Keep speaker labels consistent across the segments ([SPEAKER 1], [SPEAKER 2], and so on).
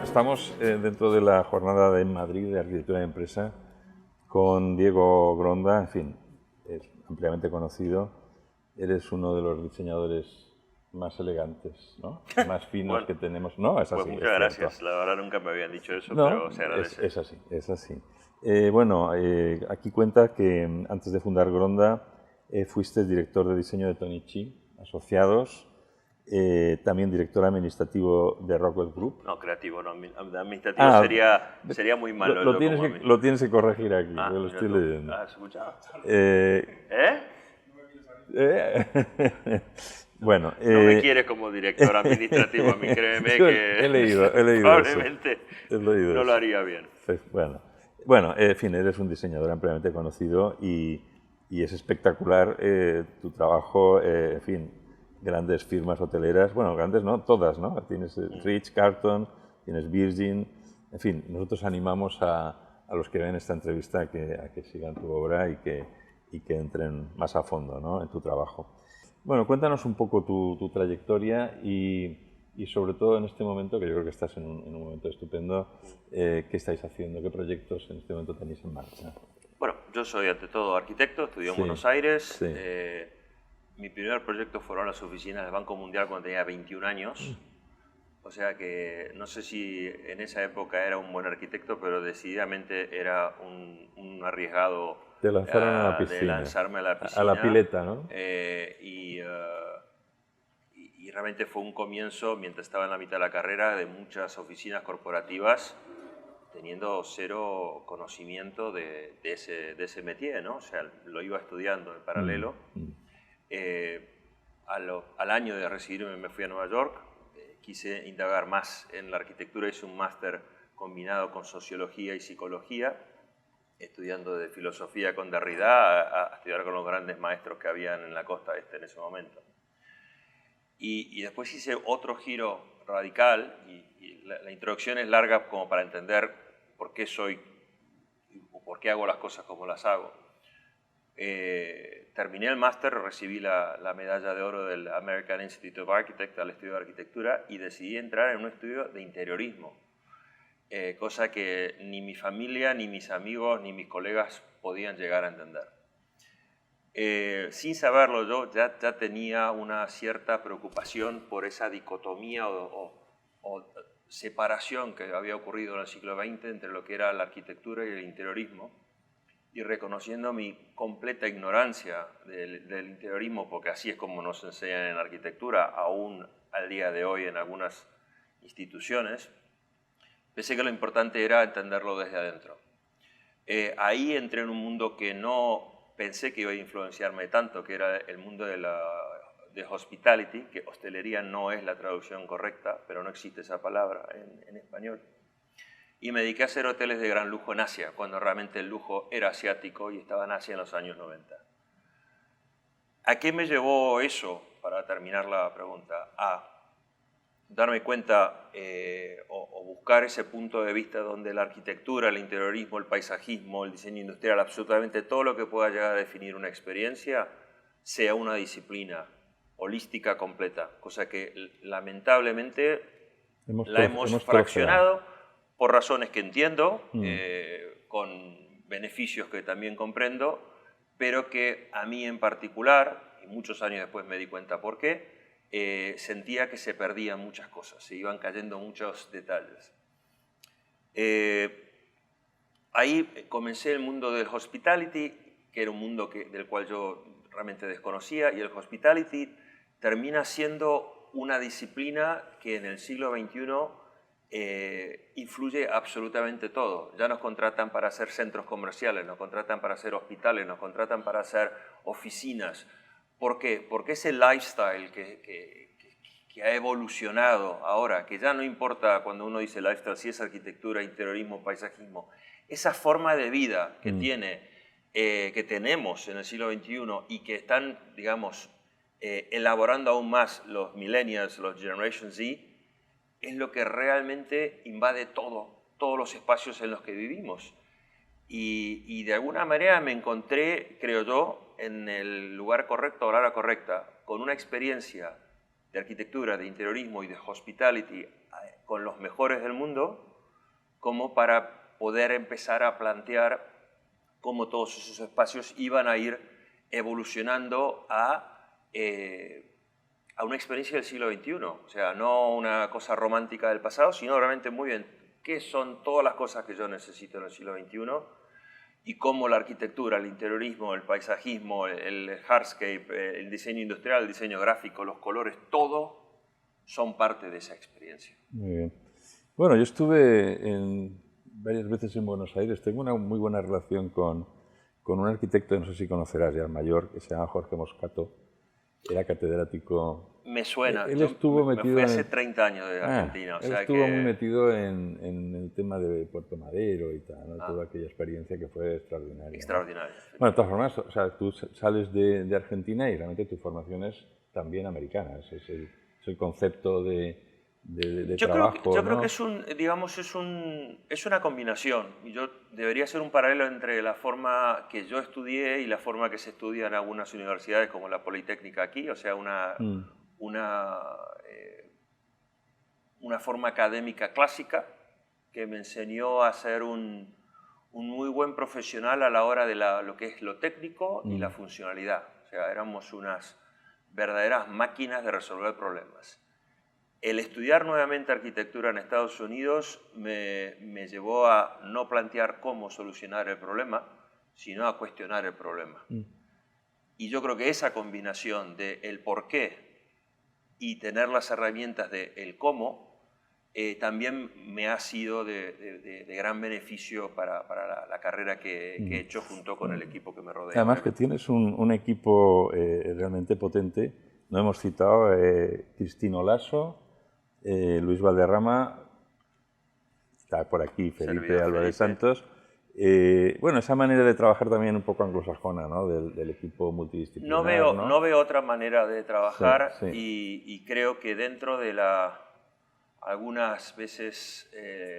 [SPEAKER 1] Estamos dentro de la jornada de Madrid de Arquitectura de Empresa con Diego Gronda, en fin, es ampliamente conocido. Eres uno de los diseñadores más elegantes, ¿no? Más finos
[SPEAKER 2] Bueno,
[SPEAKER 1] que tenemos. No, es así.
[SPEAKER 2] pues muchas gracias. La verdad nunca me habían dicho eso,
[SPEAKER 1] No,
[SPEAKER 2] pero se agradece.
[SPEAKER 1] es así, es así. Aquí cuenta que antes de fundar Gronda fuiste director de diseño de Tonichi Asociados, también director administrativo de Rockwell Group.
[SPEAKER 2] No, creativo, no. Administrativo sería muy malo.
[SPEAKER 1] Lo tienes que corregir aquí, lo estoy leyendo.
[SPEAKER 2] ¿Has escuchado?
[SPEAKER 1] Bueno,
[SPEAKER 2] no me quieres como director administrativo, a mí créeme que
[SPEAKER 1] he leído
[SPEAKER 2] probablemente no lo haría bien.
[SPEAKER 1] Bueno, en fin, eres un diseñador ampliamente conocido y es espectacular tu trabajo, en fin, grandes firmas hoteleras, bueno, grandes no, todas, ¿no? Tienes Ritz, Carlton, tienes Virgin, en fin, nosotros animamos a los que ven esta entrevista a que sigan tu obra y que entren más a fondo, ¿no?, en tu trabajo. Bueno, cuéntanos un poco tu trayectoria y sobre todo en este momento, que yo creo que estás en un momento estupendo, ¿qué estáis haciendo? ¿Qué proyectos en este momento tenéis en marcha?
[SPEAKER 2] Bueno, yo soy ante todo arquitecto, estudié en Buenos Aires. Mi primer proyecto fueron las oficinas del Banco Mundial cuando tenía 21 años. O sea que no sé si en esa época era un buen arquitecto, pero decididamente era un arriesgado
[SPEAKER 1] de
[SPEAKER 2] lanzarme a la piscina.
[SPEAKER 1] A la pileta, ¿no?
[SPEAKER 2] Y realmente fue un comienzo, mientras estaba en la mitad de la carrera, de muchas oficinas corporativas teniendo cero conocimiento de ese métier, ¿no? O sea, lo iba estudiando en paralelo. Al año de recibirme me fui a Nueva York, quise indagar más en la arquitectura, hice un máster combinado con sociología y psicología, estudiando de filosofía con Derrida a estudiar con los grandes maestros que habían en la costa este en ese momento. Y después hice otro giro radical, y la introducción es larga como para entender por qué soy o por qué hago las cosas como las hago. Terminé el máster, recibí la medalla de oro del American Institute of Architects al estudio de arquitectura y decidí entrar en un estudio de interiorismo, cosa que ni mi familia, ni mis amigos, ni mis colegas podían llegar a entender. Sin saberlo yo ya tenía una cierta preocupación por esa dicotomía o separación que había ocurrido en el siglo XX entre lo que era la arquitectura y el interiorismo, y reconociendo mi completa ignorancia del interiorismo, porque así es como nos enseñan en arquitectura, aún al día de hoy en algunas instituciones, pensé que lo importante era entenderlo desde adentro. Ahí entré en un mundo que no pensé que iba a influenciarme tanto, que era el mundo de hospitality, que hostelería no es la traducción correcta, pero no existe esa palabra en español. Y me dediqué a hacer hoteles de gran lujo en Asia, cuando realmente el lujo era asiático y estaba en Asia en los años 90. ¿A qué me llevó eso, para terminar la pregunta? A darme cuenta o buscar ese punto de vista donde la arquitectura, el interiorismo, el paisajismo, el diseño industrial, absolutamente todo lo que pueda llegar a definir una experiencia, sea una disciplina holística completa, cosa que lamentablemente la hemos fraccionado por razones que entiendo, con beneficios que también comprendo, pero que a mí en particular, y muchos años después me di cuenta por qué, sentía que se perdían muchas cosas, se iban cayendo muchos detalles. Ahí comencé el mundo del hospitality, que era un mundo del cual yo realmente desconocía, y el hospitality termina siendo una disciplina que en el siglo XXI influye absolutamente todo. Ya nos contratan para hacer centros comerciales, nos contratan para hacer hospitales, nos contratan para hacer oficinas. ¿Por qué? Porque ese lifestyle que ha evolucionado ahora, que ya no importa cuando uno dice lifestyle, si es arquitectura, interiorismo, paisajismo, esa forma de vida que que tenemos en el siglo XXI y que están, digamos, elaborando aún más los millennials, los Generation Z, es lo que realmente invade todos los espacios en los que vivimos. Y de alguna manera me encontré, creo yo, en el lugar correcto, a la hora correcta, con una experiencia de arquitectura, de interiorismo y de hospitality con los mejores del mundo como para poder empezar a plantear cómo todos esos espacios iban a ir evolucionando a una experiencia del siglo XXI. O sea, no una cosa romántica del pasado, sino realmente muy bien qué son todas las cosas que yo necesito en el siglo XXI y cómo la arquitectura, el interiorismo, el paisajismo, el hardscape, el diseño industrial, el diseño gráfico, los colores, todo son parte de esa experiencia.
[SPEAKER 1] Muy bien. Bueno, yo estuve varias veces en Buenos Aires. Tengo una muy buena relación con un arquitecto, no sé si conocerás, ya mayor, que se llama Jorge Moscato. Era catedrático.
[SPEAKER 2] Me suena.
[SPEAKER 1] Él estuvo
[SPEAKER 2] me
[SPEAKER 1] metido
[SPEAKER 2] fui hace 30 años de Argentina. O
[SPEAKER 1] él
[SPEAKER 2] sea
[SPEAKER 1] estuvo
[SPEAKER 2] que...
[SPEAKER 1] muy metido en el tema de Puerto Madero y tal, ¿no? Toda aquella experiencia que fue extraordinaria.
[SPEAKER 2] Extraordinaria.
[SPEAKER 1] ¿No? Bueno, de todas formas, o sea, tú sales de Argentina y realmente tu formación es también americana. Es el concepto de trabajo.
[SPEAKER 2] Yo
[SPEAKER 1] ¿no?
[SPEAKER 2] creo que es una combinación. Y yo debería ser un paralelo entre la forma que yo estudié y la forma que se estudia en algunas universidades como la Politécnica aquí, o sea, una forma académica clásica que me enseñó a ser un muy buen profesional a la hora de lo que es lo técnico y la funcionalidad. O sea, éramos unas verdaderas máquinas de resolver problemas. El estudiar nuevamente arquitectura en Estados Unidos me llevó a no plantear cómo solucionar el problema, sino a cuestionar el problema. Y yo creo que esa combinación de el por qué y tener las herramientas de el cómo también me ha sido de gran beneficio para la carrera que he hecho junto con el equipo que me rodea.
[SPEAKER 1] Además que tienes un equipo realmente potente. No hemos citado Cristino Lasso, Luis Valderrama, está por aquí Felipe Álvarez Santos. Bueno, esa manera de trabajar también un poco anglosajona, ¿no? Del equipo multidisciplinar.
[SPEAKER 2] No veo otra manera de trabajar.
[SPEAKER 1] Sí.
[SPEAKER 2] Y creo que dentro de algunas veces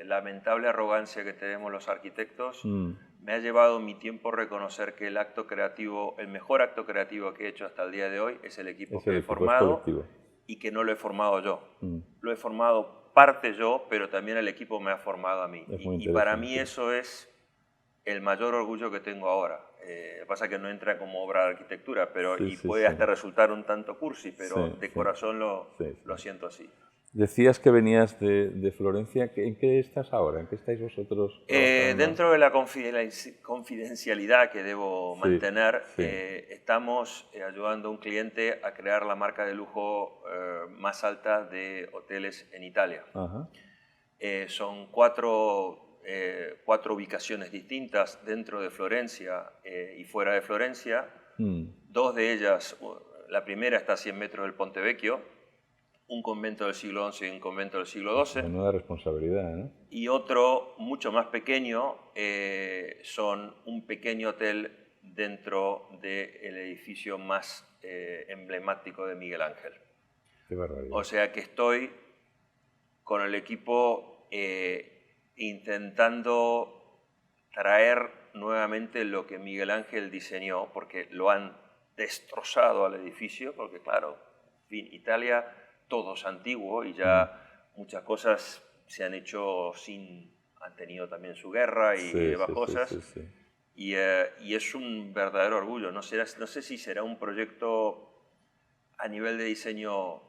[SPEAKER 2] lamentable arrogancia que tenemos los arquitectos, me ha llevado mi tiempo reconocer que el mejor acto creativo que he hecho hasta el día de hoy es el equipo que he formado y que no lo he formado yo. Lo he formado parte yo, pero también el equipo me ha formado a mí. Y para mí eso es el mayor orgullo que tengo ahora. Lo que pasa es que no entra como obra de arquitectura, pero puede hasta resultar un tanto cursi, pero de corazón lo siento así.
[SPEAKER 1] Decías que venías de Florencia. ¿En qué estás ahora? ¿En qué estáis vosotros trabajando?
[SPEAKER 2] Dentro de la confidencialidad que debo mantener, estamos ayudando a un cliente a crear la marca de lujo más alta de hoteles en Italia. Son cuatro ubicaciones distintas dentro de Florencia y fuera de Florencia. Dos de ellas, la primera está a 100 metros del Ponte Vecchio, un convento del siglo XI y un convento del siglo XII.
[SPEAKER 1] Menuda responsabilidad, ¿no?
[SPEAKER 2] Y otro, mucho más pequeño, son un pequeño hotel dentro del edificio más emblemático de Miguel Ángel.
[SPEAKER 1] Qué barbaridad.
[SPEAKER 2] O sea que estoy con el equipo intentando traer nuevamente lo que Miguel Ángel diseñó, porque lo han destrozado al edificio, porque claro, en fin, Italia todo es antiguo y ya muchas cosas se han hecho han tenido también su guerra y demás cosas. Y es un verdadero orgullo. No sé si será un proyecto a nivel de diseño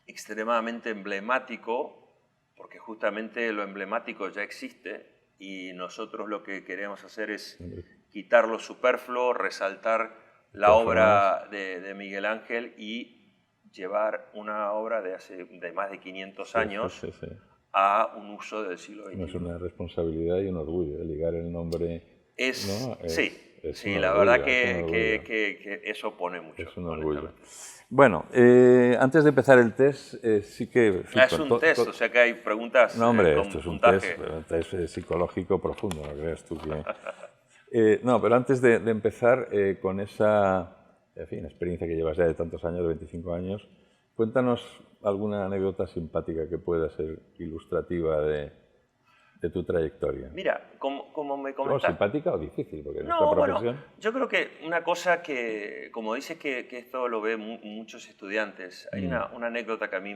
[SPEAKER 2] extremadamente emblemático, porque justamente lo emblemático ya existe y nosotros lo que queremos hacer es quitar lo superfluo, resaltar la obra de Miguel Ángel y llevar una obra de más de 500 años a un uso del siglo XXI.
[SPEAKER 1] Es una responsabilidad y un orgullo, ligar el nombre.
[SPEAKER 2] La verdad que eso pone mucho.
[SPEAKER 1] Es un orgullo. Bueno, antes de empezar el test, sí que...
[SPEAKER 2] es un test, o sea que hay preguntas.
[SPEAKER 1] No, hombre, esto es un test psicológico profundo, no creas tú que... no, pero antes de empezar con esa... En fin, experiencia que llevas ya de tantos años, de 25 años. Cuéntanos alguna anécdota simpática que pueda ser ilustrativa de tu trayectoria.
[SPEAKER 2] Mira, como me comentaste...
[SPEAKER 1] ¿Simpática o difícil? Porque en esta profesión...
[SPEAKER 2] Bueno, yo creo que una cosa que, como dices que esto lo ven muchos estudiantes, hay una anécdota que a mí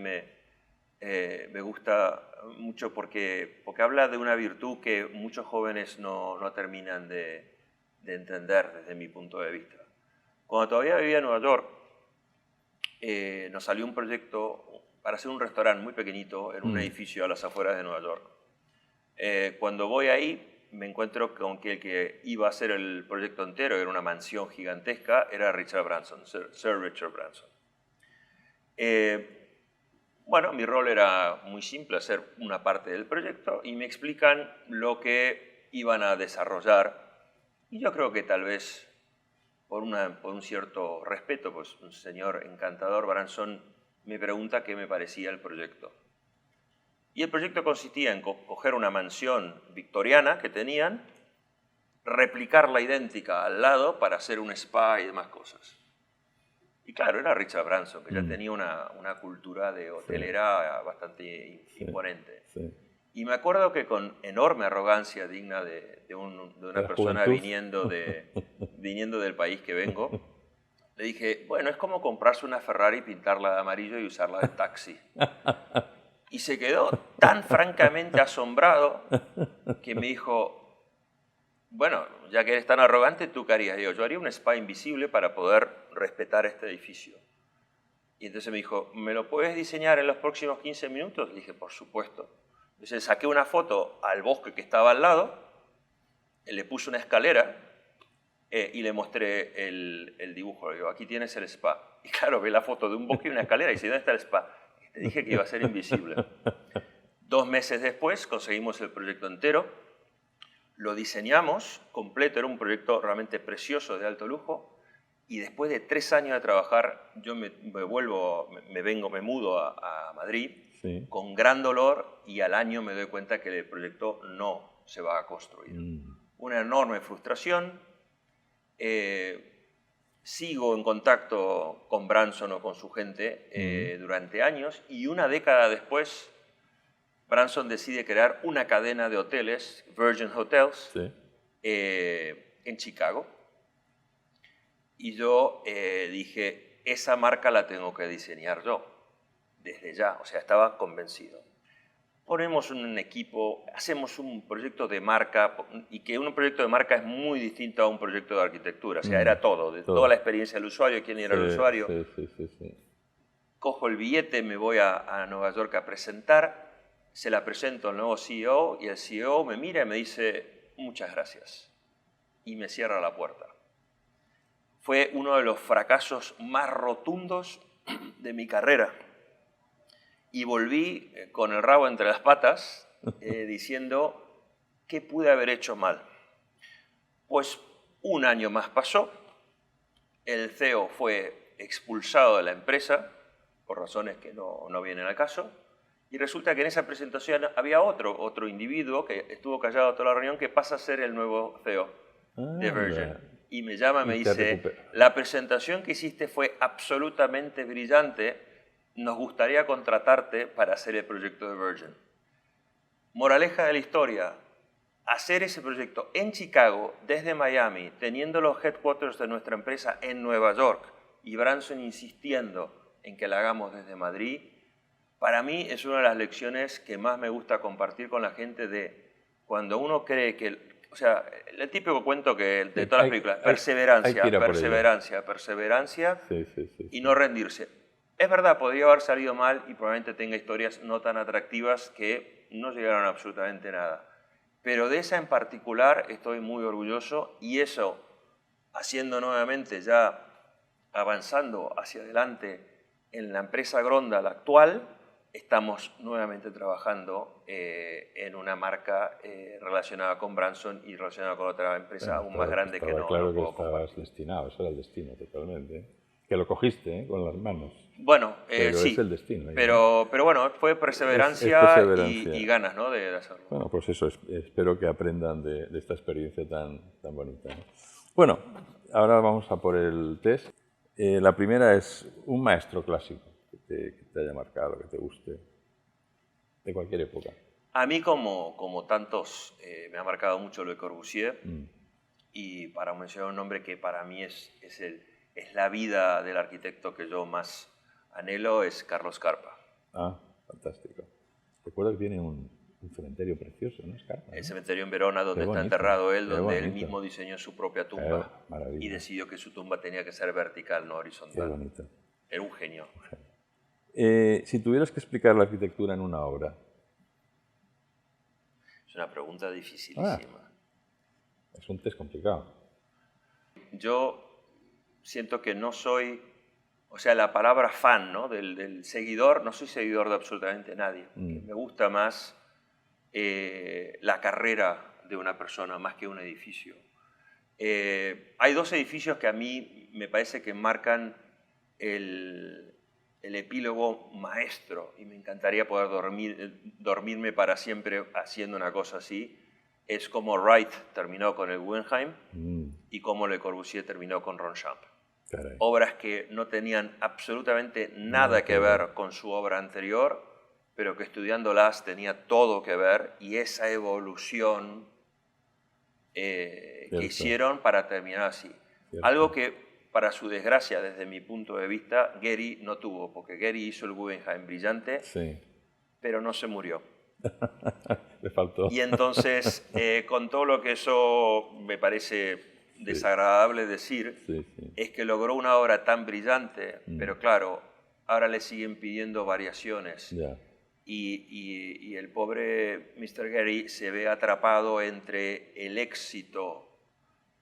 [SPEAKER 2] Me gusta mucho porque habla de una virtud que muchos jóvenes no terminan de entender desde mi punto de vista. Cuando todavía vivía en Nueva York, nos salió un proyecto para hacer un restaurante muy pequeñito en un edificio a las afueras de Nueva York. Cuando voy ahí, me encuentro con que el que iba a hacer el proyecto entero, era una mansión gigantesca, era Richard Branson, Sir Richard Branson. Bueno, mi rol era muy simple, hacer una parte del proyecto, y me explican lo que iban a desarrollar. Y yo creo que tal vez por un cierto respeto, pues un señor encantador, Branson me pregunta qué me parecía el proyecto. Y el proyecto consistía en coger una mansión victoriana que tenían, replicarla idéntica al lado para hacer un spa y demás cosas. Y claro, era Richard Branson, que ya tenía una cultura de hotelera bastante imponente.
[SPEAKER 1] Sí.
[SPEAKER 2] Y me acuerdo que con enorme arrogancia digna de una persona viniendo del país que vengo, le dije, bueno, es como comprarse una Ferrari, pintarla de amarillo y usarla de taxi. Y se quedó tan francamente asombrado que me dijo, bueno, ya que eres tan arrogante, ¿tú qué harías? Digo, yo haría un spa invisible para poder respetar este edificio. Y entonces me dijo, ¿me lo puedes diseñar en los próximos 15 minutos? Le dije, por supuesto. Entonces saqué una foto al bosque que estaba al lado, le puse una escalera y le mostré el dibujo. Le digo, aquí tienes el spa. Y claro, ve la foto de un bosque y una escalera y dice, ¿dónde está el spa? Te dije que iba a ser invisible. 2 meses después conseguimos el proyecto entero, lo diseñamos completo, era un proyecto realmente precioso, de alto lujo, y después de 3 años de trabajar, yo me mudo a Madrid,
[SPEAKER 1] Sí.
[SPEAKER 2] con gran dolor, y al año me doy cuenta que el proyecto no se va a construir. Una enorme frustración. Sigo en contacto con Branson o con su gente durante años, y una década después Branson decide crear una cadena de hoteles, Virgin Hotels,
[SPEAKER 1] Sí.
[SPEAKER 2] En Chicago. Y yo dije, esa marca la tengo que diseñar yo, desde ya, o sea, estaba convencido. Ponemos un equipo, hacemos un proyecto de marca, y que un proyecto de marca es muy distinto a un proyecto de arquitectura, o sea, era todo, toda la experiencia del usuario, quién era el usuario.
[SPEAKER 1] Sí.
[SPEAKER 2] Cojo el billete, me voy a Nueva York a presentar, se la presento al nuevo CEO, y el CEO me mira y me dice, muchas gracias, y me cierra la puerta. Fue uno de los fracasos más rotundos de mi carrera. Y volví con el rabo entre las patas, diciendo, ¿qué pude haber hecho mal? Pues un año más pasó, el CEO fue expulsado de la empresa, por razones que no vienen al caso, y resulta que en esa presentación había otro individuo que estuvo callado toda la reunión, que pasa a ser el nuevo CEO de Virgin. Y me llama y me dice, la presentación que hiciste fue absolutamente brillante, nos gustaría contratarte para hacer el proyecto de Virgin. Moraleja de la historia, hacer ese proyecto en Chicago, desde Miami, teniendo los headquarters de nuestra empresa en Nueva York, y Branson insistiendo en que la hagamos desde Madrid, para mí es una de las lecciones que más me gusta compartir con la gente, de cuando uno cree que... O sea, el típico cuento que de todas las películas, perseverancia, y no rendirse. Es verdad, podría haber salido mal y probablemente tenga historias no tan atractivas que no llegaron a absolutamente nada. Pero de esa en particular estoy muy orgulloso, y eso, haciendo nuevamente, ya avanzando hacia adelante en la empresa Gronda, la actual, estamos nuevamente trabajando en una marca relacionada con Branson y relacionada con otra empresa aún más grande que no
[SPEAKER 1] claro
[SPEAKER 2] puedo
[SPEAKER 1] que estabas destinado, eso era el destino totalmente. Que lo cogiste con las manos.
[SPEAKER 2] Bueno,
[SPEAKER 1] pero
[SPEAKER 2] sí,
[SPEAKER 1] es el destino.
[SPEAKER 2] pero bueno, fue perseverancia,
[SPEAKER 1] es perseverancia.
[SPEAKER 2] Y ganas, ¿no?, de hacerlo.
[SPEAKER 1] Bueno, pues eso, espero que aprendan de esta experiencia tan bonita, ¿no? Bueno, ahora vamos a por el test. La primera es un maestro clásico que te haya marcado, que te guste, de cualquier época.
[SPEAKER 2] A mí, como tantos, me ha marcado mucho Le Corbusier, y para mencionar un nombre que para mí es la vida del arquitecto que yo más anhelo, es Carlos Carpa.
[SPEAKER 1] fantástico. Recuerdo que tiene un cementerio precioso, ¿no? Escarpa, ¿no?
[SPEAKER 2] El cementerio en Verona, donde está enterrado él, donde él mismo diseñó su propia tumba y decidió que su tumba tenía que ser vertical, no horizontal.
[SPEAKER 1] Qué bonito.
[SPEAKER 2] Era un genio.
[SPEAKER 1] Si tuvieras que explicar la arquitectura en una obra.
[SPEAKER 2] Es una pregunta dificilísima.
[SPEAKER 1] Es un test complicado.
[SPEAKER 2] Yo siento que no soy, o sea, la palabra fan, ¿no? del seguidor, no soy seguidor de absolutamente nadie. Me gusta más la carrera de una persona más que un edificio. Hay dos edificios que a mí me parece que marcan el epílogo maestro y me encantaría poder dormirme para siempre haciendo una cosa así. Es como Wright terminó con el Guggenheim y como Le Corbusier terminó con Ronchamp.
[SPEAKER 1] Caray.
[SPEAKER 2] Obras que no tenían absolutamente nada que ver con su obra anterior, pero que estudiándolas tenía todo que ver, y esa evolución que hicieron para terminar así. Cierto. Algo que, para su desgracia, desde mi punto de vista, Gehry no tuvo, porque Gehry hizo el Guggenheim brillante, pero no se murió.
[SPEAKER 1] Le faltó.
[SPEAKER 2] Y entonces, con todo lo que eso me parece desagradable decir, es que logró una obra tan brillante, pero claro, ahora le siguen pidiendo variaciones. Y el pobre Mr. Gehry se ve atrapado entre el éxito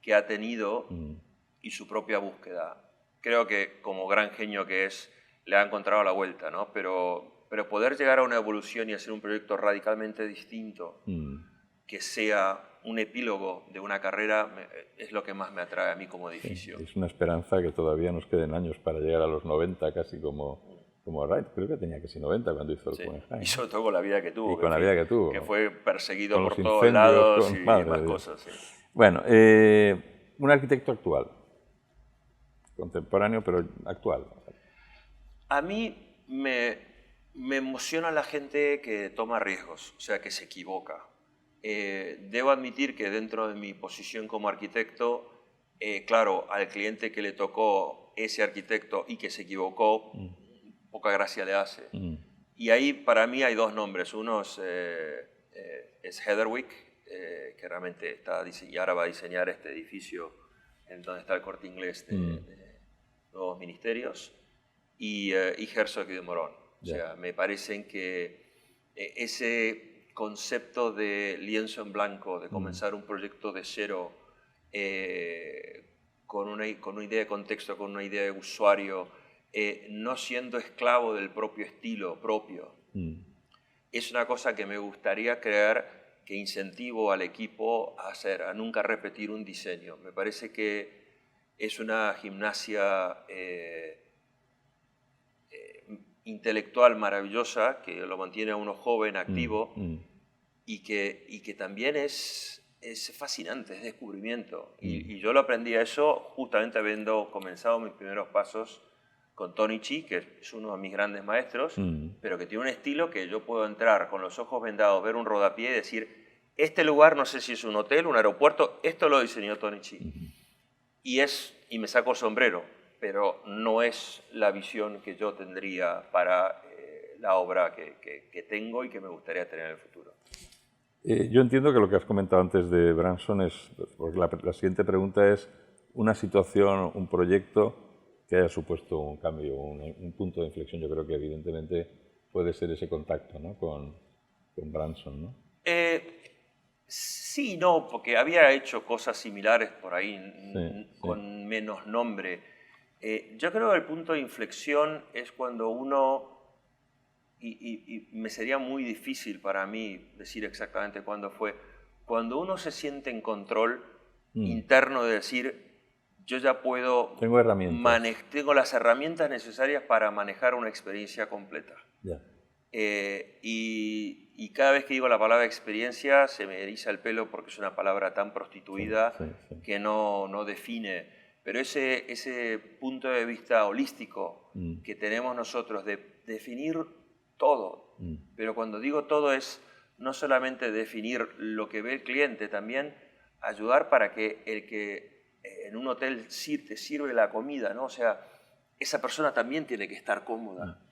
[SPEAKER 2] que ha tenido y su propia búsqueda. Creo que, como gran genio que es, le ha encontrado la vuelta, ¿no? Pero poder llegar a una evolución y hacer un proyecto radicalmente distinto, que sea un epílogo de una carrera, es lo que más me atrae a mí como edificio.
[SPEAKER 1] Es una esperanza que todavía nos queden años para llegar a los 90, casi como Wright. Creo que tenía casi 90 cuando hizo el Guggenheim.
[SPEAKER 2] Y sobre todo con la vida que tuvo.
[SPEAKER 1] Y con la vida que tuvo.
[SPEAKER 2] Que fue perseguido
[SPEAKER 1] con
[SPEAKER 2] por
[SPEAKER 1] los
[SPEAKER 2] todos lados y
[SPEAKER 1] más
[SPEAKER 2] cosas.
[SPEAKER 1] Bueno, un arquitecto actual. Contemporáneo, pero actual.
[SPEAKER 2] A mí me emociona la gente que toma riesgos, o sea, que se equivoca. Debo admitir que dentro de mi posición como arquitecto, claro, al cliente que le tocó ese arquitecto y que se equivocó, poca gracia le hace. Y ahí para mí hay dos nombres. Uno es Heatherwick, que realmente está y ahora va a diseñar este edificio en donde está el Corte Inglés de Nuevos Ministerios, y Herzog y de Morón. O sea, me parecen que ese concepto de lienzo en blanco, de comenzar un proyecto de cero, con una idea de contexto, con una idea de usuario, no siendo esclavo del propio estilo propio, es una cosa que me gustaría crear, que incentivo al equipo a hacer, a nunca repetir un diseño. Me parece que es una gimnasia intelectual maravillosa, que lo mantiene a uno joven, activo, y que también es fascinante, es descubrimiento. Y yo lo aprendí a eso justamente habiendo comenzado mis primeros pasos con Tony Chi, que es uno de mis grandes maestros, pero que tiene un estilo que yo puedo entrar con los ojos vendados, ver un rodapié y decir, este lugar no sé si es un hotel, un aeropuerto, esto lo diseñó Tony Chi. Y me saco el sombrero, pero no es la visión que yo tendría para la obra que tengo y que me gustaría tener en el futuro.
[SPEAKER 1] Yo entiendo que lo que has comentado antes de Branson es, porque la siguiente pregunta es una situación, un proyecto que haya supuesto un cambio, un punto de inflexión. Yo creo que evidentemente puede ser ese contacto, ¿no? con Branson, ¿no?
[SPEAKER 2] Sí, no, porque había hecho cosas similares por ahí con menos nombre. Yo creo que el punto de inflexión es cuando uno, y me sería muy difícil para mí decir exactamente cuándo fue, cuando uno se siente en control interno de decir, yo ya puedo, tengo las herramientas necesarias para manejar una experiencia completa. Y cada vez que digo la palabra experiencia se me eriza el pelo porque es una palabra tan prostituida que no define. Pero ese punto de vista holístico que tenemos nosotros de definir todo, pero cuando digo todo es no solamente definir lo que ve el cliente, también ayudar para que el que en un hotel te sirve la comida, ¿no? O sea, esa persona también tiene que estar cómoda.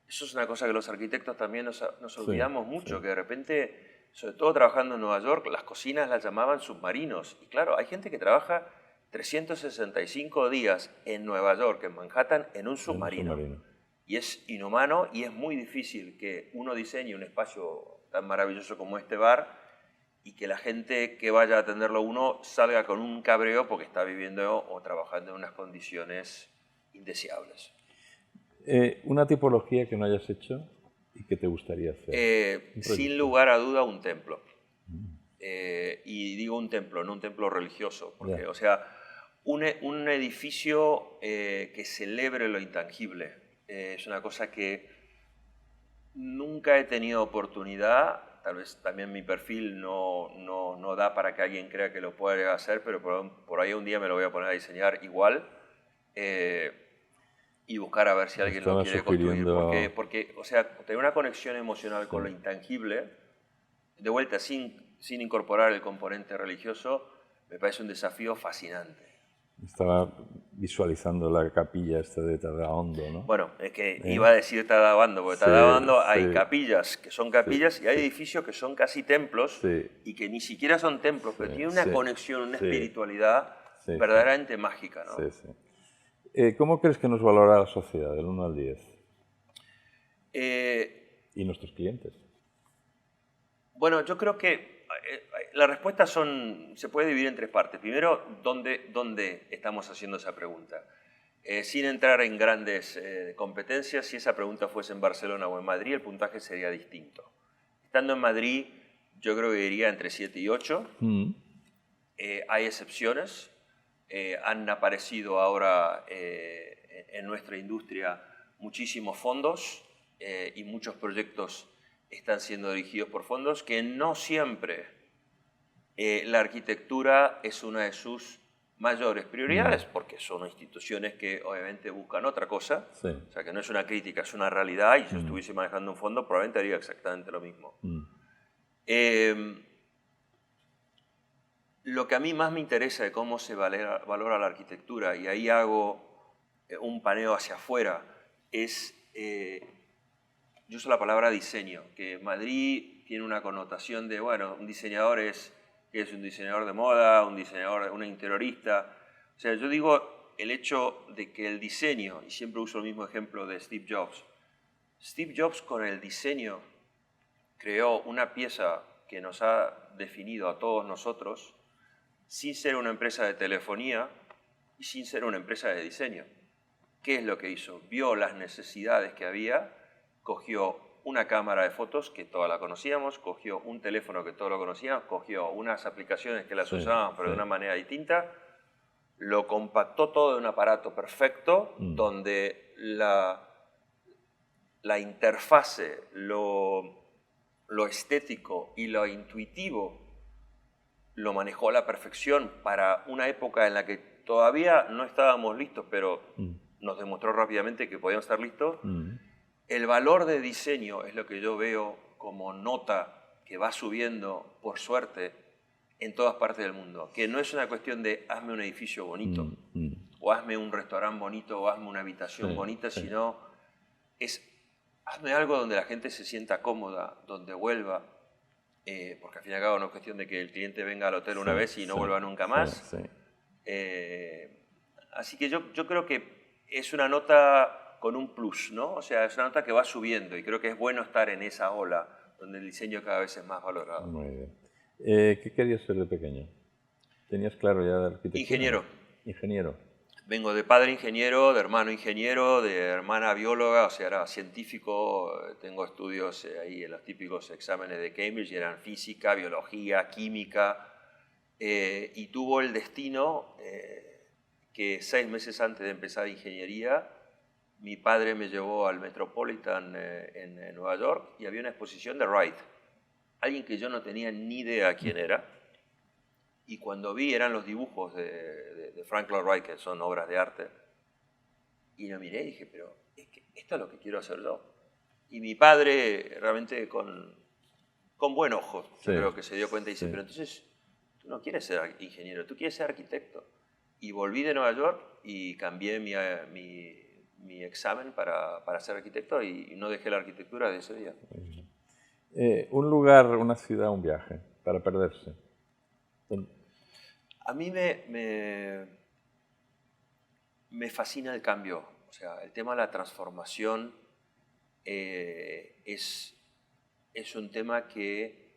[SPEAKER 2] Eso es una cosa que los arquitectos también nos
[SPEAKER 1] Sí,
[SPEAKER 2] olvidamos mucho,
[SPEAKER 1] sí.
[SPEAKER 2] que de repente, sobre todo trabajando en Nueva York, las cocinas las llamaban submarinos. Y claro, hay gente que trabaja 365 días en Nueva York, en Manhattan, en un
[SPEAKER 1] En un
[SPEAKER 2] submarino.
[SPEAKER 1] submarino.
[SPEAKER 2] Y es inhumano y es muy difícil que uno diseñe un espacio tan maravilloso como este bar y que la gente que vaya a atenderlo uno salga con un cabreo porque está viviendo o trabajando en unas condiciones indeseables.
[SPEAKER 1] Una tipología que no hayas hecho y que te gustaría hacer. Un
[SPEAKER 2] Sin
[SPEAKER 1] proyecto.
[SPEAKER 2] lugar a duda, un templo. Y digo un templo, no un templo religioso, porque,
[SPEAKER 1] Ya.
[SPEAKER 2] o sea, un edificio que celebre lo intangible. Es una cosa que nunca he tenido oportunidad, tal vez también mi perfil no da para que alguien crea que lo pueda hacer, pero por ahí un día me lo voy a poner a diseñar igual y buscar a ver si alguien lo
[SPEAKER 1] Estaba
[SPEAKER 2] quiere construir.
[SPEAKER 1] sugiriendo...
[SPEAKER 2] Porque, o sea, tener una conexión emocional con lo
[SPEAKER 1] Sí.
[SPEAKER 2] intangible, de vuelta sin incorporar el componente religioso, me parece un desafío fascinante.
[SPEAKER 1] Estaba visualizando la capilla esta de Tadaondo, ¿no?
[SPEAKER 2] Bueno, es que iba a decir Tadabando, porque
[SPEAKER 1] Sí,
[SPEAKER 2] Tadabando hay
[SPEAKER 1] sí,
[SPEAKER 2] capillas que son capillas y hay
[SPEAKER 1] sí.
[SPEAKER 2] edificios que son casi templos
[SPEAKER 1] Sí.
[SPEAKER 2] y que ni siquiera son templos, pero tienen una
[SPEAKER 1] sí,
[SPEAKER 2] conexión, una
[SPEAKER 1] sí,
[SPEAKER 2] espiritualidad
[SPEAKER 1] sí,
[SPEAKER 2] verdaderamente mágica, ¿no?
[SPEAKER 1] sí, sí. ¿Cómo crees que nos valora la sociedad del 1 al 10?
[SPEAKER 2] Eh,
[SPEAKER 1] Y nuestros clientes.
[SPEAKER 2] bueno, yo creo que la respuesta se puede dividir en tres partes. Primero, ¿dónde estamos haciendo esa pregunta? Sin entrar en grandes competencias, si esa pregunta fuese en Barcelona o en Madrid, el puntaje sería distinto. Estando en Madrid, yo creo que iría entre 7 y 8. Hay excepciones. Han aparecido ahora en nuestra industria muchísimos fondos y muchos proyectos están siendo dirigidos por fondos que no siempre la arquitectura es una de sus mayores prioridades, porque son instituciones que obviamente buscan otra cosa.
[SPEAKER 1] Sí.
[SPEAKER 2] O sea, que no es una crítica, es una realidad, y si yo estuviese manejando un fondo probablemente haría exactamente lo mismo. Lo que a mí más me interesa de cómo se valora la arquitectura, y ahí hago un paneo hacia afuera, es, yo uso la palabra diseño, que Madrid tiene una connotación de, bueno, un diseñador es un diseñador de moda, un interiorista. O sea, yo digo el hecho de que el diseño, y siempre uso el mismo ejemplo de Steve Jobs, Steve Jobs con el diseño creó una pieza que nos ha definido a todos nosotros sin ser una empresa de telefonía y sin ser una empresa de diseño. ¿Qué es lo que hizo? Vio las necesidades que había, cogió una cámara de fotos que todas la conocíamos, cogió un teléfono que todos lo conocíamos, cogió unas aplicaciones que las usábamos pero de una manera distinta, lo compactó todo en un aparato perfecto donde la interfase, lo estético y lo intuitivo lo manejó a la perfección para una época en la que todavía no estábamos listos, pero nos demostró rápidamente que podíamos estar listos. El valor de diseño es lo que yo veo como nota que va subiendo, por suerte, en todas partes del mundo. Que no es una cuestión de hazme un edificio bonito, o hazme un restaurante bonito, o hazme una habitación bonita, sino es hazme algo donde la gente se sienta cómoda, donde vuelva, porque al fin y al cabo no es cuestión de que el cliente venga al hotel una vez y no vuelva nunca más. Así que yo creo que es una nota con un plus, ¿no? O sea, es una nota que va subiendo y creo que es bueno estar en esa ola donde el diseño cada vez es más valorado.
[SPEAKER 1] Muy bien. ¿Qué querías ser de pequeño? ¿Tenías claro ya de arquitectura?
[SPEAKER 2] Ingeniero.
[SPEAKER 1] Ingeniero.
[SPEAKER 2] Vengo de padre ingeniero, de hermano ingeniero, de hermana bióloga, o sea, era científico. Tengo estudios ahí en los típicos exámenes de Cambridge, y eran física, biología, química. Y tuvo el destino que 6 meses antes de empezar ingeniería, mi padre me llevó al Metropolitan en Nueva York y había una exposición de Wright. Alguien que yo no tenía ni idea quién era. Y cuando vi, eran los dibujos de Frank Lloyd Wright, que son obras de arte. Y lo miré y dije, pero es que esto es lo que quiero hacer yo. Y mi padre, realmente con buen ojo, yo creo que se dio cuenta y dice, pero entonces tú no quieres ser ingeniero, tú quieres ser arquitecto. Y volví de Nueva York y cambié mi mi examen para ser arquitecto y no dejé la arquitectura de ese día.
[SPEAKER 1] Un lugar, una ciudad, un viaje para perderse.
[SPEAKER 2] A mí me fascina el cambio, o sea, el tema de la transformación es un tema que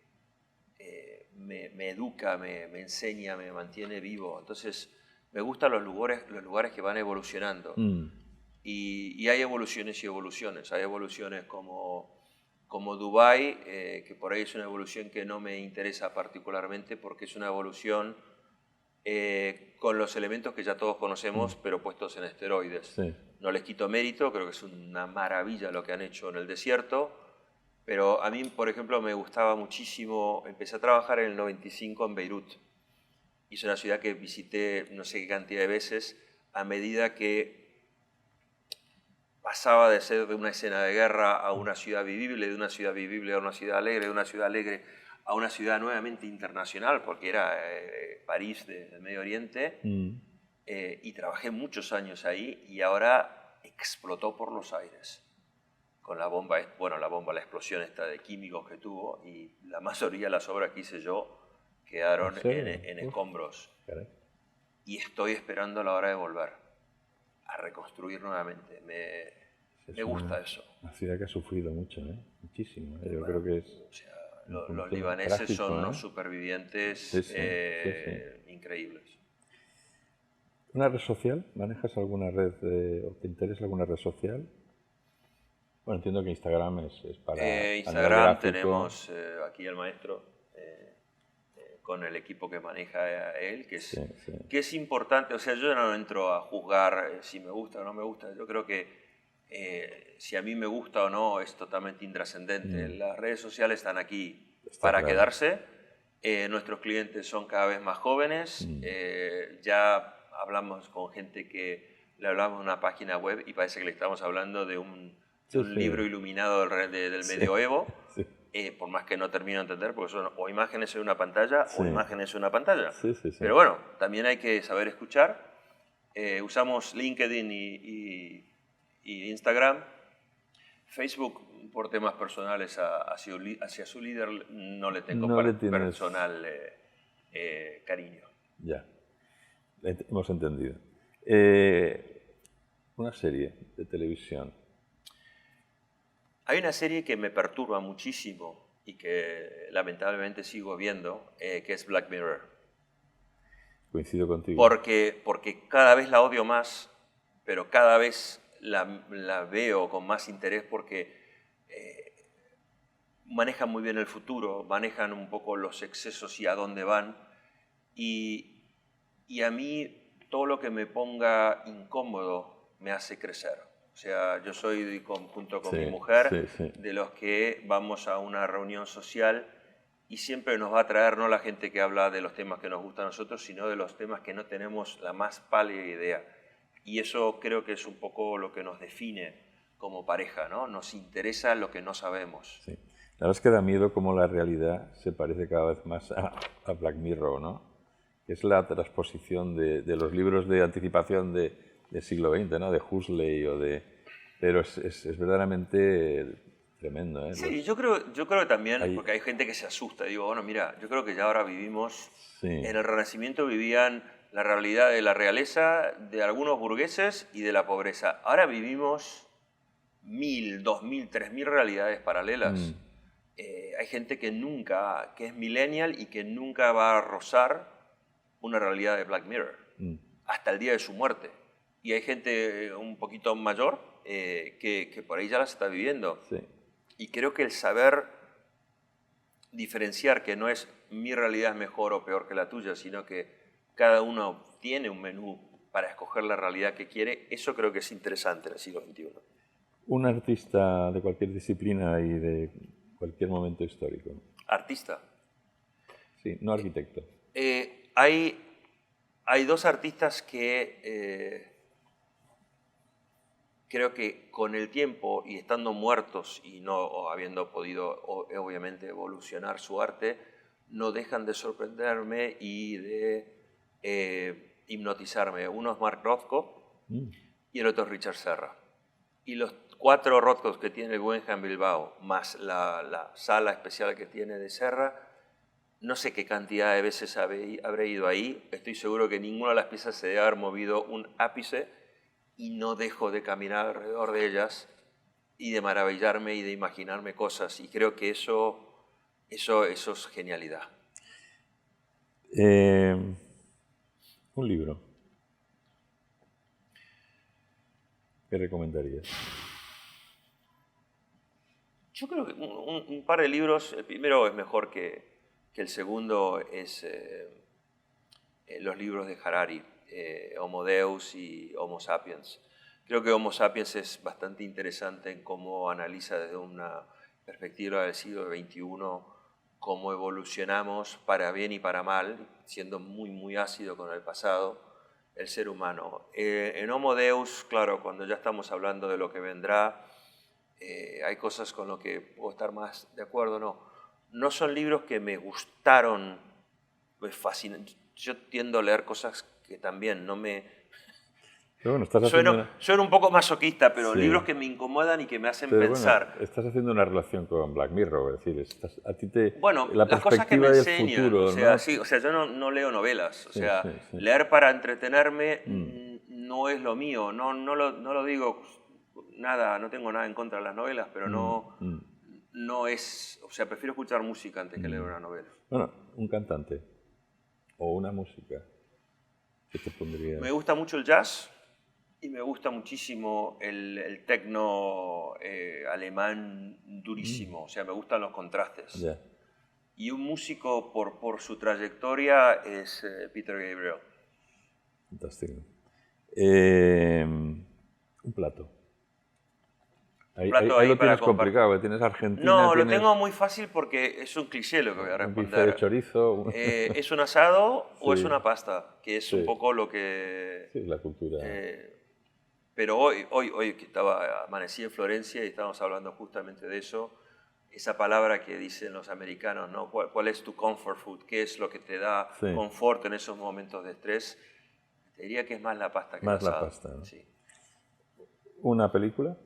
[SPEAKER 2] me educa, me enseña, me mantiene vivo. Entonces, me gustan los lugares que van evolucionando. Y hay evoluciones y evoluciones. Hay evoluciones como Dubái, que por ahí es una evolución que no me interesa particularmente porque es una evolución con los elementos que ya todos conocemos, pero puestos en esteroides.
[SPEAKER 1] Sí.
[SPEAKER 2] No les quito mérito, creo que es una maravilla lo que han hecho en el desierto, pero a mí, por ejemplo, me gustaba muchísimo, empecé a trabajar en el 95 en Beirut. Y es una ciudad que visité no sé qué cantidad de veces a medida que pasaba de ser de una escena de guerra a una ciudad vivible, de una ciudad vivible a una ciudad alegre, de una ciudad alegre a una ciudad nuevamente internacional, porque era París del Medio Oriente, y trabajé muchos años ahí y ahora explotó por los aires con la bomba, la explosión esta de químicos que tuvo, y la mayoría de las obras que hice yo quedaron en escombros.
[SPEAKER 1] Caray.
[SPEAKER 2] Y estoy esperando la hora de volver a reconstruir nuevamente. Me gusta eso.
[SPEAKER 1] Una ciudad que ha sufrido mucho, muchísimo. Yo creo que es...
[SPEAKER 2] O sea, los libaneses
[SPEAKER 1] trágico,
[SPEAKER 2] son unos supervivientes
[SPEAKER 1] Sí.
[SPEAKER 2] increíbles.
[SPEAKER 1] ¿Una red social? ¿Manejas alguna red o te interesa alguna red social? Bueno, entiendo que Instagram es para...
[SPEAKER 2] Instagram tenemos aquí al maestro con el equipo que maneja él, que es importante. O sea, yo no entro a juzgar si me gusta o no me gusta. Yo creo que si a mí me gusta o no es totalmente intrascendente. Las redes sociales están aquí para quedarse. Nuestros clientes son cada vez más jóvenes. Ya hablamos con gente que le hablamos de una página web y parece que le estamos hablando de un libro iluminado del medioevo. Por más que no termino de entender, porque son o imágenes en una pantalla o imágenes en una pantalla. Pero bueno, también hay que saber escuchar. Usamos LinkedIn y Instagram. Facebook, por temas personales hacia su líder, no le tengo personal cariño.
[SPEAKER 1] Ya, hemos entendido. Una serie de televisión.
[SPEAKER 2] Hay una serie que me perturba muchísimo y que lamentablemente sigo viendo, que es Black Mirror.
[SPEAKER 1] Coincido contigo.
[SPEAKER 2] Porque cada vez la odio más, pero cada vez la veo con más interés porque manejan muy bien el futuro, manejan un poco los excesos y a dónde van. Y a mí todo lo que me ponga incómodo me hace crecer. O sea, yo soy, junto con mi mujer, de los que vamos a una reunión social y siempre nos va a traer no la gente que habla de los temas que nos gustan a nosotros, sino de los temas que no tenemos la más pálida idea. Y eso creo que es un poco lo que nos define como pareja, ¿no? Nos interesa lo que no sabemos.
[SPEAKER 1] Sí. La verdad es que da miedo cómo la realidad se parece cada vez más a Black Mirror, ¿no? Que es la transposición de los libros de anticipación del siglo XX, ¿no? De Huxley pero es verdaderamente tremendo, ¿eh?
[SPEAKER 2] Sí, yo creo que también, porque hay gente que se asusta. Digo, bueno, mira, yo creo que ya ahora vivimos... En el Renacimiento vivían la realidad de la realeza, de algunos burgueses y de la pobreza. Ahora vivimos 1000, 2000, 3000 realidades paralelas. Hay gente que es millennial y que nunca va a rozar una realidad de Black Mirror, hasta el día de su muerte. Y hay gente un poquito mayor que por ahí ya las está viviendo. Y creo que el saber diferenciar que no es mi realidad es mejor o peor que la tuya, sino que cada uno tiene un menú para escoger la realidad que quiere, eso creo que es interesante en el siglo XXI.
[SPEAKER 1] Un artista de cualquier disciplina y de cualquier momento histórico.
[SPEAKER 2] ¿Artista?
[SPEAKER 1] Sí, no arquitecto.
[SPEAKER 2] Hay dos artistas que creo que con el tiempo y estando muertos y no habiendo podido obviamente evolucionar su arte, no dejan de sorprenderme y de hipnotizarme. Uno es Mark Rothko y el otro es Richard Serra. Y los 4 Rothkos que tiene el Guggenheim Bilbao, más la sala especial que tiene de Serra, no sé qué cantidad de veces habré ido ahí. Estoy seguro que ninguna de las piezas se debe haber movido un ápice y no dejo de caminar alrededor de ellas y de maravillarme y de imaginarme cosas. Y creo que eso es genialidad.
[SPEAKER 1] Un libro. ¿Qué recomendarías?
[SPEAKER 2] Yo creo que un par de libros, el primero es mejor que el segundo, es los libros de Harari, Homo Deus y Homo Sapiens. Creo que Homo Sapiens es bastante interesante en cómo analiza desde una perspectiva del siglo XXI cómo evolucionamos para bien y para mal, siendo muy, muy ácido con el pasado, el ser humano. En Homo Deus, claro, cuando ya estamos hablando de lo que vendrá, hay cosas con lo que puedo estar más de acuerdo, no son libros que me gustaron, me fascinan. Yo tiendo a leer cosas que también no me...
[SPEAKER 1] Pero bueno, estás haciendo
[SPEAKER 2] Sueno un poco masoquista, pero
[SPEAKER 1] sí.
[SPEAKER 2] libros que me incomodan y que me hacen
[SPEAKER 1] Pero
[SPEAKER 2] pensar.
[SPEAKER 1] Bueno, estás haciendo una relación con Black Mirror, es decir, a ti te...
[SPEAKER 2] Bueno,
[SPEAKER 1] la
[SPEAKER 2] las cosas que me
[SPEAKER 1] perspectiva del
[SPEAKER 2] enseñan,
[SPEAKER 1] futuro,
[SPEAKER 2] o sea,
[SPEAKER 1] ¿no?
[SPEAKER 2] sí, o sea, yo no leo novelas, o
[SPEAKER 1] Sí,
[SPEAKER 2] sea,
[SPEAKER 1] sí, sí.
[SPEAKER 2] leer para entretenerme no es lo mío, no lo digo nada, no tengo nada en contra de las novelas, pero no es, o sea, prefiero escuchar música antes que leer una novela.
[SPEAKER 1] Bueno, un cantante o una música que te pondría...
[SPEAKER 2] Me gusta mucho el jazz y me gusta muchísimo el techno alemán durísimo, o sea, me gustan los contrastes.
[SPEAKER 1] Ya.
[SPEAKER 2] Y un músico por su trayectoria es Peter Gabriel.
[SPEAKER 1] Fantástico. Un plato. Ahí lo tienes complicado, tienes Argentina.
[SPEAKER 2] No,
[SPEAKER 1] tienes...
[SPEAKER 2] lo tengo muy fácil porque es un cliché lo que voy a responder.
[SPEAKER 1] Un bife de chorizo.
[SPEAKER 2] ¿Es un asado o
[SPEAKER 1] Sí.
[SPEAKER 2] es una pasta? Que es un poco lo que...
[SPEAKER 1] Sí, la cultura.
[SPEAKER 2] Pero hoy que amanecí en Florencia y estábamos hablando justamente de eso, esa palabra que dicen los americanos, ¿no? ¿Cuál es tu comfort food? ¿Qué es lo que te da confort en esos momentos de estrés? Te diría que es más la pasta que el asado.
[SPEAKER 1] Más la pasta, ¿no?
[SPEAKER 2] Sí.
[SPEAKER 1] ¿Una película?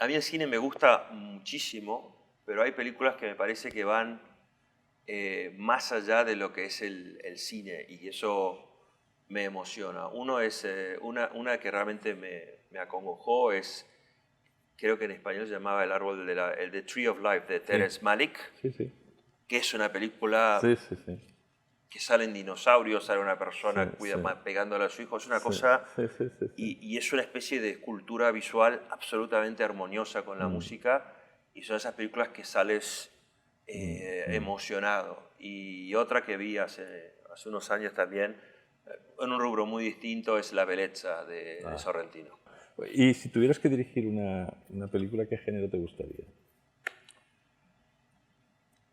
[SPEAKER 2] A mí el cine me gusta muchísimo, pero hay películas que me parece que van más allá de lo que es el cine y eso me emociona. Uno es una que realmente me acongojó, creo que en español se llamaba el The Tree of Life de Terrence Malick, que es una película que salen dinosaurios, sale una persona pegándole a su hijo, es una cosa y es una especie de escultura visual absolutamente armoniosa con la música y son esas películas que sales emocionado. Y otra que vi hace unos años también, en un rubro muy distinto, es La Bellezza de Sorrentino.
[SPEAKER 1] Y si tuvieras que dirigir una película, ¿qué género te gustaría?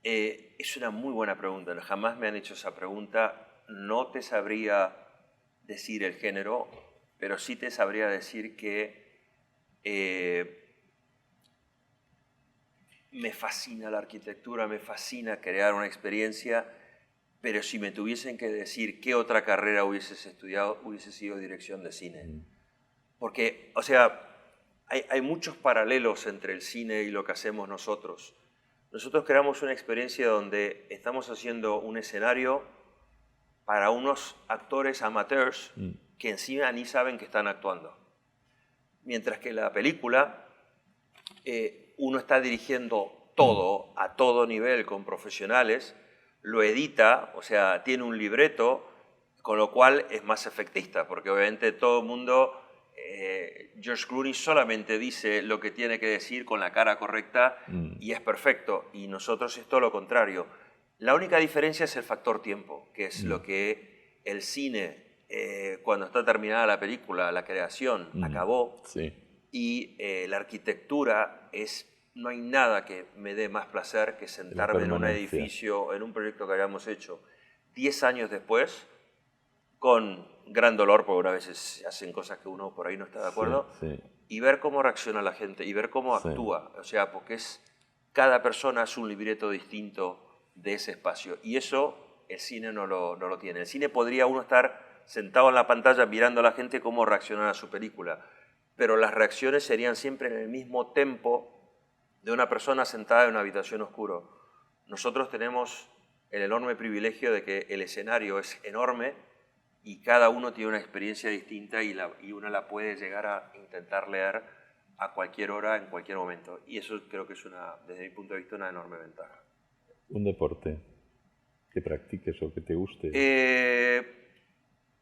[SPEAKER 2] Es una muy buena pregunta. Jamás me han hecho esa pregunta. No te sabría decir el género, pero sí te sabría decir que me fascina la arquitectura, me fascina crear una experiencia, pero si me tuviesen que decir qué otra carrera hubieses estudiado, hubiese sido dirección de cine. Porque, o sea, hay muchos paralelos entre el cine y lo que hacemos nosotros. Nosotros creamos una experiencia donde estamos haciendo un escenario para unos actores amateurs que encima ni saben que están actuando. Mientras que la película, uno está dirigiendo todo, a todo nivel, con profesionales, lo edita, o sea, tiene un libreto, con lo cual es más efectista, porque obviamente todo el mundo... George Clooney solamente dice lo que tiene que decir con la cara correcta y es perfecto. Y nosotros es todo lo contrario. La única diferencia es el factor tiempo, que es lo que el cine, cuando está terminada la película, la creación, acabó. Y la arquitectura no hay nada que me dé más placer que sentarme en un edificio, en un proyecto que habíamos hecho 10 años después, con gran dolor, porque una veces se hacen cosas que uno por ahí no está de acuerdo, y ver cómo reacciona la gente, y ver cómo actúa. O sea, porque cada persona es un libreto distinto de ese espacio. Y eso el cine no lo tiene. El cine podría uno estar sentado en la pantalla mirando a la gente cómo reaccionan a su película. Pero las reacciones serían siempre en el mismo tempo de una persona sentada en una habitación oscura. Nosotros tenemos el enorme privilegio de que el escenario es enorme y cada uno tiene una experiencia distinta y uno la puede llegar a intentar leer a cualquier hora, en cualquier momento. Y eso creo que es, desde mi punto de vista, una enorme ventaja.
[SPEAKER 1] ¿Un deporte que practiques o que te guste?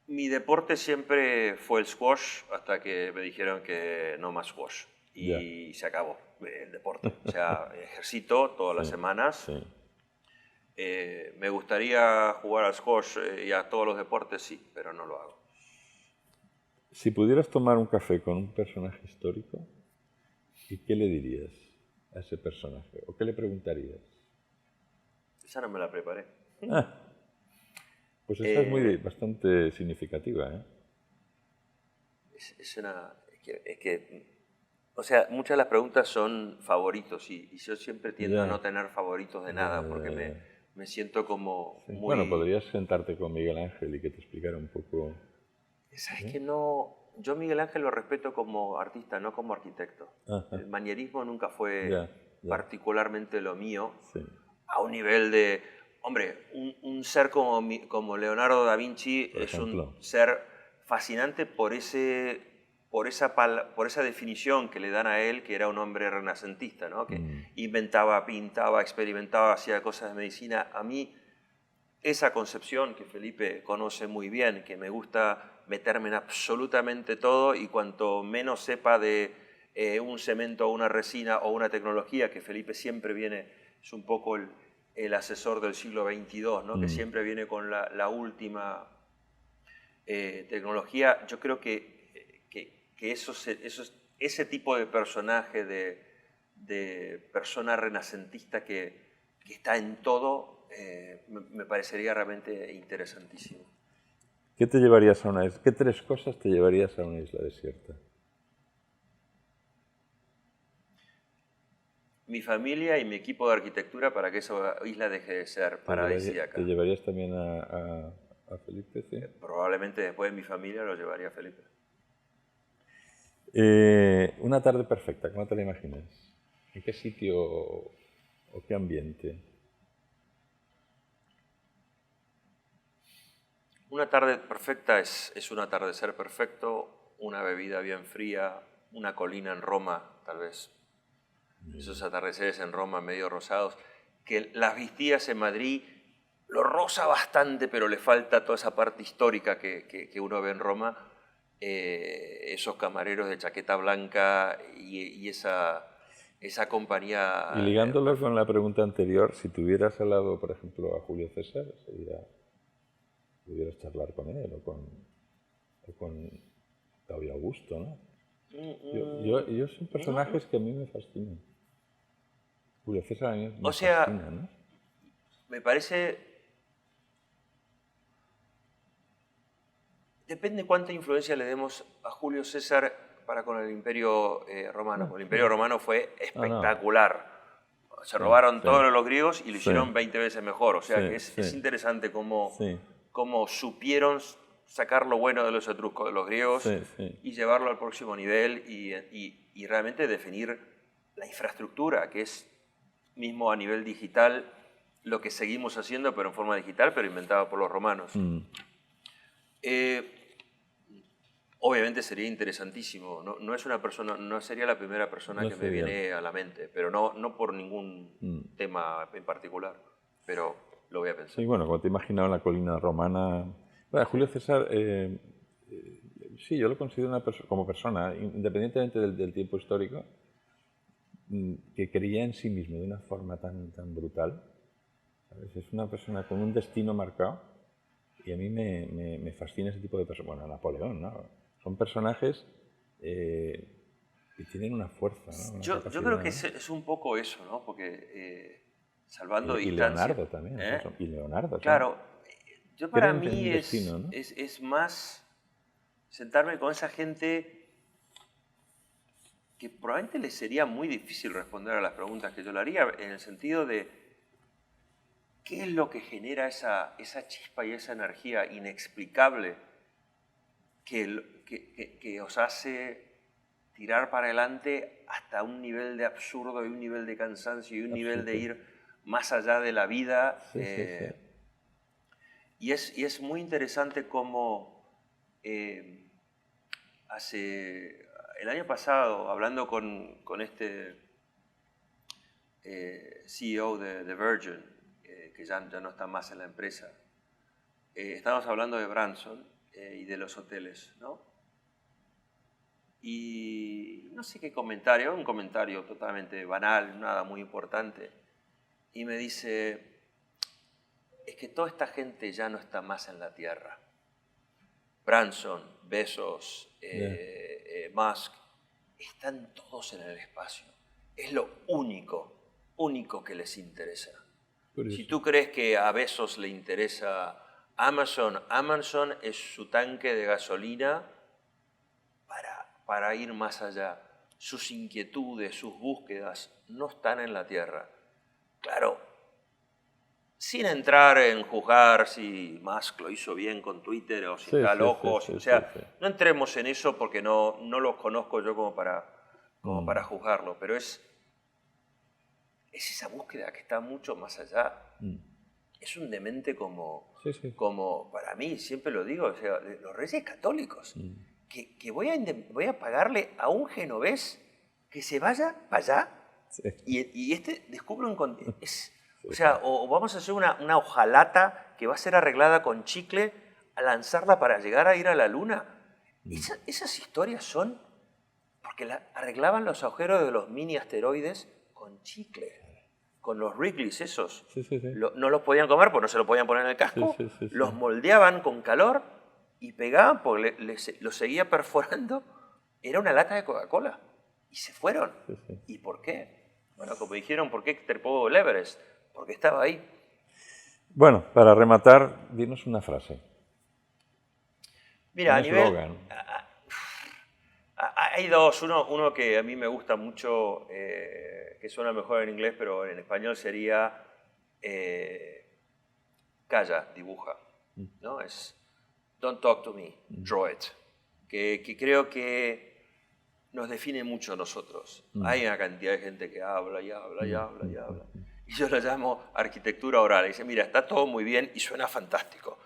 [SPEAKER 2] Mi deporte siempre fue el squash hasta que me dijeron que no más squash. Y se acabó el deporte. O sea, ejercito todas las semanas.
[SPEAKER 1] Sí.
[SPEAKER 2] Me gustaría jugar al squash y a todos los deportes, sí, pero no lo hago.
[SPEAKER 1] Si pudieras tomar un café con un personaje histórico, ¿y qué le dirías a ese personaje? ¿O qué le preguntarías?
[SPEAKER 2] Esa no me la preparé.
[SPEAKER 1] Pues esa es bastante significativa, ¿eh?
[SPEAKER 2] Es que, o sea, muchas de las preguntas son favoritos y yo siempre tiendo a no tener favoritos de nada porque me siento como muy...
[SPEAKER 1] Bueno, podrías sentarte con Miguel Ángel y que te explicara un poco...
[SPEAKER 2] ¿Sabes que no? Yo Miguel Ángel lo respeto como artista, no como arquitecto. El manierismo nunca fue particularmente lo mío, a un nivel de... Hombre, un ser como Leonardo da Vinci es un ser fascinante por esa definición que le dan a él, que era un hombre renacentista, ¿no? Que inventaba, pintaba, experimentaba, hacía cosas de medicina. A mí, esa concepción que Felipe conoce muy bien, que me gusta meterme en absolutamente todo y cuanto menos sepa de un cemento o una resina o una tecnología, que Felipe siempre viene, es un poco el asesor del siglo XXII, ¿no? Que siempre viene con la última tecnología. Yo creo que ese tipo de personaje, de persona renacentista que está en todo, me parecería realmente interesantísimo.
[SPEAKER 1] ¿Qué te llevarías a una isla? ¿Qué tres cosas te llevarías a una isla desierta?
[SPEAKER 2] Mi familia y mi equipo de arquitectura para que esa isla deje de ser paradisíaca.
[SPEAKER 1] ¿Te llevarías también a Felipe? ¿Sí?
[SPEAKER 2] Probablemente después de mi familia lo llevaría a Felipe.
[SPEAKER 1] Una tarde perfecta, ¿cómo te la imaginas? ¿En qué sitio o qué ambiente?
[SPEAKER 2] Una tarde perfecta es un atardecer perfecto, una bebida bien fría, una colina en Roma, tal vez. Esos atardeceres en Roma medio rosados, que las Vistías en Madrid lo rosa bastante, pero le falta toda esa parte histórica que uno ve en Roma. Esos camareros de chaqueta blanca y esa compañía...
[SPEAKER 1] Y ligándolo con la pregunta anterior, si tuvieras al lado, por ejemplo, a Julio César, pudieras charlar con él o con Octavio Augusto, ¿no? Yo son personajes que a mí me fascinan. Julio César a mí me fascina, ¿no?
[SPEAKER 2] Me parece... Depende cuánta influencia le demos a Julio César para con el Imperio Romano. El Imperio Romano fue espectacular. Se robaron todos los griegos y lo hicieron 20 veces mejor. O sea que es interesante cómo supieron sacar lo bueno de los etruscos, de los griegos, y llevarlo al próximo nivel y realmente definir la infraestructura, que es mismo a nivel digital lo que seguimos haciendo, pero en forma digital, pero inventado por los romanos. Obviamente sería interesantísimo. No es una persona, no sería la primera persona que me viene a la mente, pero no por ningún tema en particular, pero lo voy a pensar.
[SPEAKER 1] Sí, bueno, como te imaginaba en la colina romana... Bueno, Julio César, sí, yo lo considero como persona, independientemente del tiempo histórico, que creía en sí mismo de una forma tan brutal. ¿Sabes? Es una persona con un destino marcado y a mí me fascina ese tipo de personas. Bueno, Napoleón, ¿no? Son personajes que tienen una fuerza, ¿no?
[SPEAKER 2] Yo creo que es un poco eso, ¿no? Porque salvando distancia...
[SPEAKER 1] Y Leonardo también. Y Leonardo
[SPEAKER 2] claro, yo para mí
[SPEAKER 1] destino, ¿no?
[SPEAKER 2] es más sentarme con esa gente que probablemente les sería muy difícil responder a las preguntas que yo le haría, en el sentido de qué es lo que genera esa chispa y esa energía inexplicable que os hace tirar para adelante hasta un nivel de absurdo y un nivel de cansancio y un nivel de ir más allá de la vida.
[SPEAKER 1] Sí, sí.
[SPEAKER 2] Y es muy interesante cómo el año pasado, hablando con este CEO de Virgin, que ya no está más en la empresa, estábamos hablando de Branson y de los hoteles, ¿no? Y no sé qué comentario, un comentario totalmente banal, nada muy importante. Y me dice, es que toda esta gente ya no está más en la Tierra. Branson, Bezos, Musk, están todos en el espacio. Es lo único que les interesa. Si tú crees que a Bezos le interesa Amazon es su tanque de gasolina para ir más allá. Sus inquietudes, sus búsquedas no están en la Tierra. Claro, sin entrar en juzgar si Musk lo hizo bien con Twitter o si está loco. No entremos en eso porque no los conozco yo como para juzgarlo, pero es esa búsqueda que está mucho más allá. Es un demente como para mí, siempre lo digo, o sea, los Reyes Católicos. Que voy a pagarle a un genovés que se vaya para allá y descubre un... O sea, o vamos a hacer una hojalata que va a ser arreglada con chicle a lanzarla para llegar a ir a la luna. Esas historias son porque arreglaban los agujeros de los mini asteroides con chicle, con los Wrigley's esos. No los podían comer porque no se lo podían poner en el casco. Los moldeaban con calor y pegaban porque los seguía perforando. Era una lata de Coca-Cola. Y se fueron. ¿Y por qué? Bueno, como dijeron, ¿por qué trepó el Everest? Porque estaba ahí.
[SPEAKER 1] Bueno, para rematar, dinos una frase.
[SPEAKER 2] Mira, a nivel... Hay dos. Uno que a mí me gusta mucho, que suena mejor en inglés, pero en español sería calla, dibuja. ¿No? Es don't talk to me, draw it. Que creo que nos define mucho a nosotros. Hay una cantidad de gente que habla y habla y habla y habla. Y yo lo llamo arquitectura oral. Y dice, mira, está todo muy bien y suena fantástico.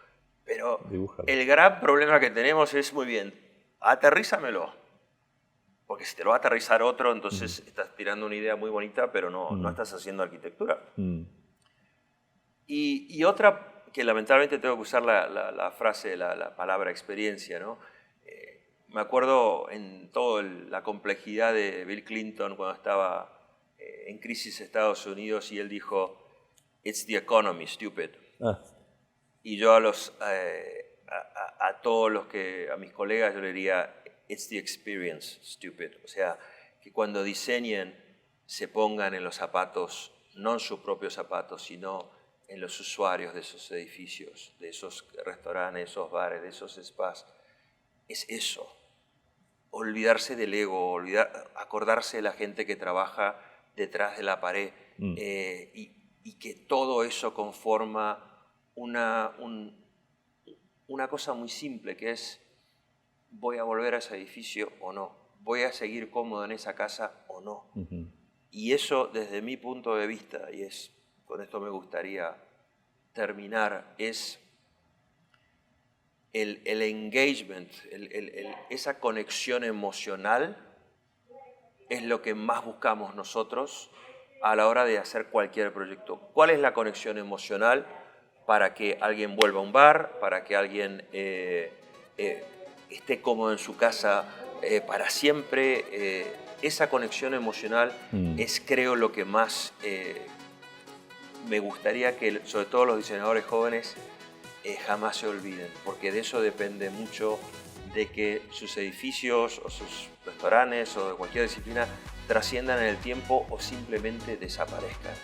[SPEAKER 2] Pero el gran problema que tenemos es, muy bien, aterrízamelo. Porque si te lo va a aterrizar otro, entonces estás tirando una idea muy bonita, pero no estás haciendo arquitectura. Y otra que lamentablemente tengo que usar la frase, la palabra experiencia, ¿no? Me acuerdo en toda la complejidad de Bill Clinton cuando estaba en crisis Estados Unidos y él dijo, "It's the economy, stupid". Y yo a todos a mis colegas yo le diría, "It's the experience, stupid". O sea, que cuando diseñen se pongan en los zapatos, no en sus propios zapatos, sino en los usuarios de esos edificios, de esos restaurantes, de esos bares, de esos spas. Es eso. Olvidarse del ego, acordarse de la gente que trabaja detrás de la pared y que todo eso conforma una cosa muy simple, que es voy a volver a ese edificio o no, voy a seguir cómodo en esa casa o no. Y eso desde mi punto de vista, y con esto me gustaría terminar, es el engagement, esa conexión emocional es lo que más buscamos nosotros a la hora de hacer cualquier proyecto. ¿Cuál es la conexión emocional para que alguien vuelva a un bar, para que alguien esté cómodo en su casa para siempre? Esa conexión emocional es, creo, lo que más me gustaría que, sobre todo los diseñadores jóvenes, jamás se olviden, porque de eso depende mucho de que sus edificios o sus restaurantes o de cualquier disciplina trasciendan en el tiempo o simplemente desaparezcan.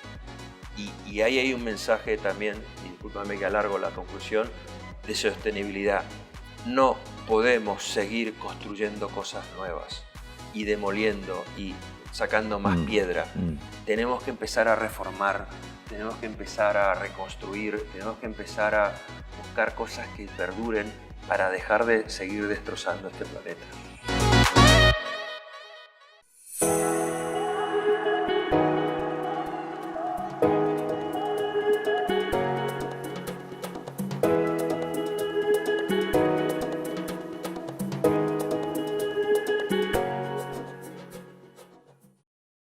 [SPEAKER 2] Y ahí hay un mensaje también, y discúlpame que alargo la conclusión, de sostenibilidad. No podemos seguir construyendo cosas nuevas y demoliendo y sacando más piedra. Tenemos que empezar a reformar, tenemos que empezar a reconstruir, tenemos que empezar a buscar cosas que perduren para dejar de seguir destrozando este planeta.